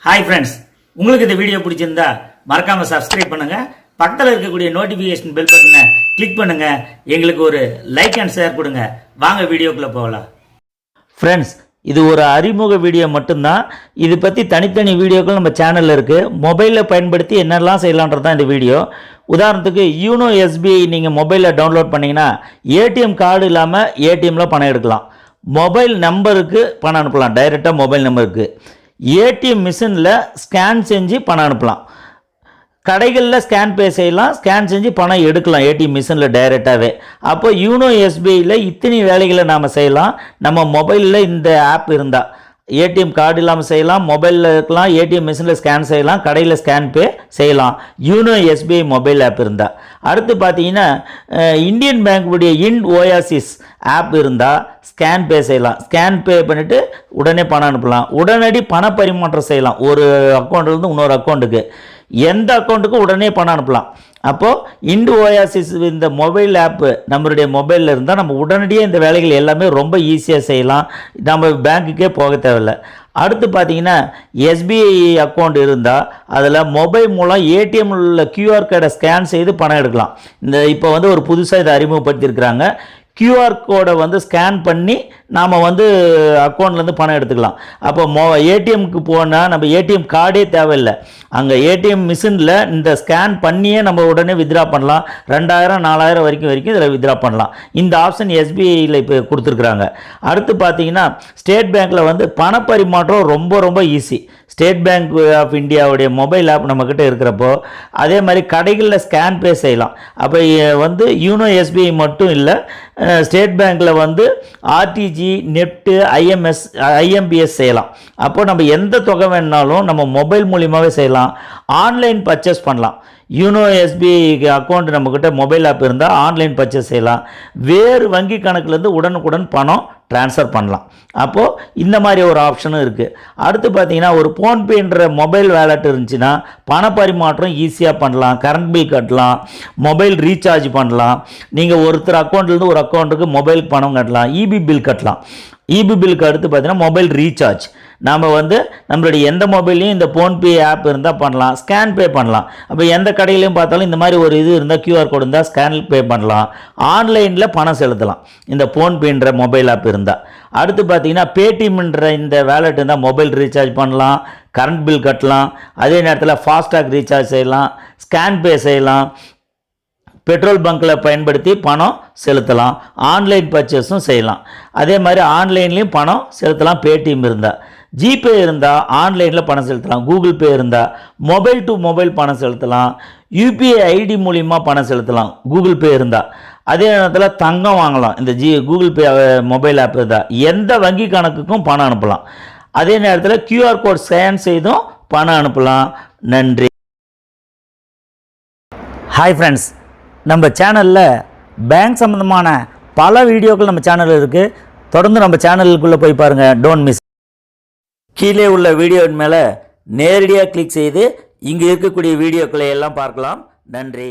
Hi friends, உங்களுக்கு இந்த video பிடிச்சிருந்தா மறக்காம சப்ஸ்கிரைப் பண்ணுங்க, பக்கத்தில் இருக்கக்கூடிய நோட்டிஃபிகேஷன் பெல் பட்டனை கிளிக் பண்ணுங்க, எங்களுக்கு ஒரு லைக் அண்ட் ஷேர் கொடுங்க. வாங்க வீடியோக்குள்ள போகலாம். ஃப்ரெண்ட்ஸ், இது ஒரு அறிமுக வீடியோ மட்டும்தான். இது பற்றி தனித்தனி வீடியோக்கள் நம்ம சேனலில் இருக்குது. மொபைலில் பயன்படுத்தி என்னெல்லாம் செய்யலான்றது தான் இந்த வீடியோ. உதாரணத்துக்கு யூனோ எஸ்பிஐ நீங்கள் மொபைலில் டவுன்லோட் பண்ணிங்கன்னா ஏடிஎம் கார்டு இல்லாமல் ஏடிஎம்மில் பணம் எடுக்கலாம். மொபைல் நம்பருக்கு பணம் அனுப்பலாம், டைரெக்டாக மொபைல் நம்பருக்கு. ஏடிஎம் மிஷினில் ஸ்கேன் செஞ்சு பணம் அனுப்பலாம். கடைகளில் ஸ்கேன் பே செய்யலாம், ஸ்கேன் செஞ்சு பணம் எடுக்கலாம் ஏடிஎம் மிஷினில் டைரெக்டாகவே. அப்போ யூனோ எஸ்பிஐயில் இத்தனை வேலைகளை நாம் செய்யலாம். நம்ம மொபைலில் இந்த ஆப் இருந்தால் ஏடிஎம் கார்டு இல்லாமல் செய்யலாம், மொபைலில் இருக்கலாம், ஏடிஎம் மிஷினில் ஸ்கேன் செய்யலாம், கடையில் ஸ்கேன் பே செய்யலாம், யூனோ எஸ்பிஐ மொபைல் ஆப் இருந்தால். அடுத்து பார்த்தீங்கன்னா இந்தியன் பேங்க்குடைய INTOUCH ஆப் இருந்தால் ஸ்கேன் பே செய்யலாம். ஸ்கேன் பே பண்ணிவிட்டு உடனே பணம் அனுப்பலாம். உடனடி பண பரிமாற்றம் செய்யலாம், ஒரு அக்கௌண்ட்லேருந்து இன்னொரு அக்கௌண்ட்டுக்கு, எந்த அக்கௌண்ட்டுக்கும் உடனே பணம் அனுப்பலாம். அப்போது INTOUCH இந்த மொபைல் ஆப்பு நம்மளுடைய மொபைலில் இருந்தால் நம்ம உடனடியாக இந்த வேலைகள் எல்லாமே ரொம்ப ஈஸியாக செய்யலாம், நம்ம பேங்க்குக்கே போக தேவையில்லை. அடுத்து பார்த்தீங்கன்னா எஸ்பிஐ அக்கௌண்ட் இருந்தால் அதில் மொபைல் மூலம் ஏடிஎம்மில் உள்ள கியூஆர் கோடை ஸ்கேன் செய்து பணம் எடுக்கலாம். இப்போ ஒரு புதுசாக இதை அறிமுகப்படுத்தியிருக்கிறாங்க. கியூஆர் கோடை ஸ்கேன் பண்ணி நாம் அக்கௌண்ட்லேருந்து பணம் எடுத்துக்கலாம். அப்போ ஏடிஎம்க்கு போனால் நம்ம ஏடிஎம் கார்டே தேவையில்லை, அங்கே ஏடிஎம் மிஷினில் இந்த ஸ்கேன் பண்ணியே நம்ம உடனே வித்ட்ரா பண்ணலாம். 2000 4000 வரைக்கும் இதில் வித்ட்ரா பண்ணலாம். இந்த ஆப்ஷன் எஸ்பிஐயில் இப்போ கொடுத்துருக்குறாங்க. அடுத்து பார்த்தீங்கன்னா ஸ்டேட் பேங்க்கில் பணப்பரிமாற்றம் ரொம்ப ரொம்ப ஈஸி. ஸ்டேட் பேங்க் ஆஃப் இந்தியாவுடைய மொபைல் ஆப் நம்மக்கிட்ட இருக்கிறப்போ அதே மாதிரி கடைகளில் ஸ்கேன் பே செய்யலாம். அப்போ யூனோ எஸ்பிஐ மட்டும் இல்லை, ஸ்டேட் பேங்க்கில் ஆர்டிஜி, நெஃப்ட்டு, ஐஎம்பிஎஸ் செய்யலாம். அப்போது நம்ம எந்த தொகை வேணுனாலும் நம்ம மொபைல் மூலியமாகவே செய்யலாம். ஆன்லைன் பர்ச்சேஸ் பண்ணலாம். யூனோ எஸ்பிஐ அக்கௌண்ட் நம்மக்கிட்ட மொபைல் ஆப் இருந்தால் ஆன்லைன் பர்ச்சேஸ் செய்யலாம். வேறு வங்கி கணக்குலேருந்து உடனுக்குடன் பணம் ட்ரான்ஸ்ஃபர் பண்ணலாம். அப்போது இந்த மாதிரி ஒரு ஆப்ஷனும் இருக்குது. அடுத்து பார்த்தீங்கன்னா ஒரு ஃபோன்பேன்ற மொபைல் வேலெட் இருந்துச்சுன்னா பண பரிமாற்றம் ஈஸியாக பண்ணலாம். கரண்ட் பில் கட்டலாம், மொபைல் ரீசார்ஜ் பண்ணலாம். நீங்கள் ஒருத்தர் அக்கௌண்ட்லேருந்து ஒரு அக்கௌண்ட்டுக்கு மொபைல் பணம் கட்டலாம், இபி பில் கட்டலாம். இபி பில்லுக்கு அடுத்து பார்த்தீங்கன்னா மொபைல் ரீசார்ஜ் நாம் நம்மளுடைய எந்த மொபைல்லையும் இந்த ஃபோன்பே ஆப் இருந்தால் பண்ணலாம். ஸ்கேன் பே பண்ணலாம். அப்போ எந்த கடையிலையும் பார்த்தாலும் இந்த மாதிரி ஒரு இது இருந்தால் கியூஆர் கோடு இருந்தால் ஸ்கேன் பே பண்ணலாம். ஆன்லைனில் பணம் செலுத்தலாம் இந்த ஃபோன்பேன்ற மொபைல் ஆப் இருந்தால். அடுத்து பார்த்தீங்கன்னா பேடிஎம்ன்ற இந்த வேலெட் இருந்தால் மொபைல் ரீசார்ஜ் பண்ணலாம், கரண்ட் பில் கட்டலாம், அதே நேரத்தில் ஃபாஸ்டாக் ரீசார்ஜ் செய்யலாம், ஸ்கேன் பே செய்யலாம், பெட்ரோல் பங்க்கில் பயன்படுத்தி பணம் செலுத்தலாம், ஆன்லைன் பர்ச்சேஸும் செய்யலாம். அதே மாதிரி ஆன்லைன்லேயும் பணம் செலுத்தலாம். பேடிஎம் இருந்தால், ஜிபே இருந்தால் ஆன்லைனில் பணம் செலுத்தலாம், கூகுள் பே இருந்தால் மொபைல் டு மொபைல் பணம் செலுத்தலாம், யூபிஐ ஐடி மூலிமா பணம் செலுத்தலாம், கூகுள் பே இருந்தால். அதே நேரத்தில் தங்கம் வாங்கலாம் இந்த கூகுள் பே மொபைல் ஆப் இருந்தால். எந்த வங்கி கணக்குக்கும் பணம் அனுப்பலாம். அதே நேரத்தில் கியூஆர் கோட் ஸ்கேன் செய்தும் பணம் அனுப்பலாம். நன்றி. ஹாய் ஃப்ரெண்ட்ஸ், நம்ம சேனலில் பேங்க் சம்மந்தமான பல வீடியோக்கள் நம்ம சேனலில் இருக்குது. தொடர்ந்து நம்ம சேனலுக்குள்ளே போய் பாருங்கள், டோன்ட் மிஸ். கீழே உள்ள வீடியோவின் மேலே நேரடியாக கிளிக் செய்து இங்கே இருக்கக்கூடிய வீடியோக்களை எல்லாம் பார்க்கலாம். நன்றி.